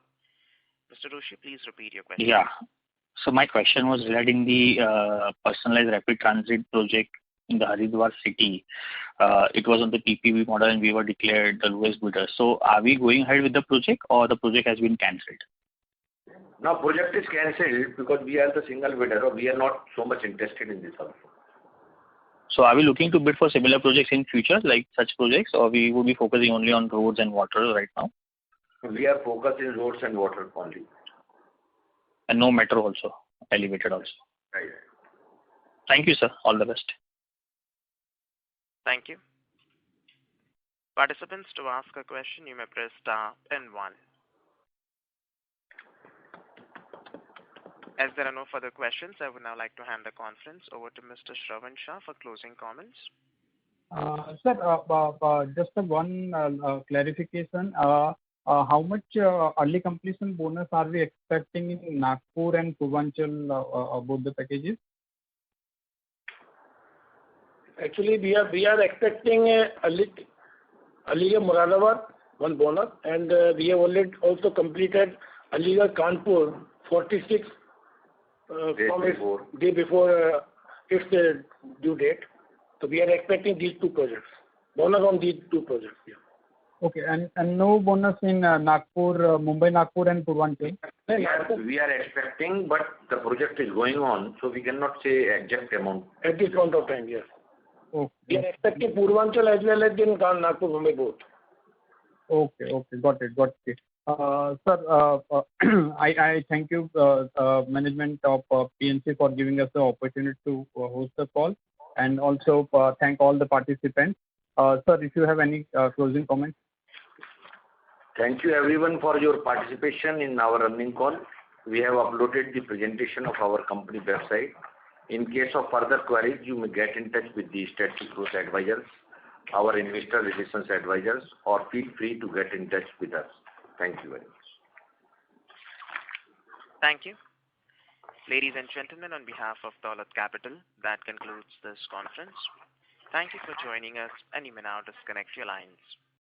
Mr. Rushi, please repeat your question. Yeah. So my question was regarding the personalized rapid transit project in the Haridwar city. It was on the PPP model and we were declared the lowest bidder. So are we going ahead with the project or the project has been cancelled? Now project is cancelled because we are the single bidder or we are not so much interested in this also. So are we looking to bid for similar projects in future, like such projects, or we will be focusing only on roads and water right now? We are focused in roads and water only. And no metro also, elevated also. Right. Thank you, sir. All the best. Thank you. Participants, to ask a question, you may press star and one. As there are no further questions, I would now like to hand the conference over to Mr. Shravan Shah for closing comments. Sir, just one clarification. How much early completion bonus are we expecting in Nagpur and Purvanchal, both the packages? Actually, we are expecting Aligarh-Moradabad one bonus, and we have already also completed Aligarh-Kanpur 46 day before its due date. So we are expecting these two projects. Bonus on these two projects. Yeah. Okay, and no bonus in Nagpur, Mumbai-Nagpur and Purvanchal? We are expecting, but the project is going on, so we cannot say exact amount. At this point of time, yes. Okay. We are expecting Purvanchal as well as in Nagpur, Mumbai both. Okay, got it. Sir, I thank you, management of PNC, for giving us the opportunity to host the call, and also thank all the participants. Sir, if you have any closing comments. Thank you everyone for your participation in our earnings call. We have uploaded the presentation of our company website. In case of further queries, you may get in touch with the Strategic Growth Advisors, our investor relations advisors, or feel free to get in touch with us. Thank you very much. Thank you. Ladies and gentlemen, on behalf of Dolat Capital, that concludes this conference. Thank you for joining us, and you may now disconnect your lines.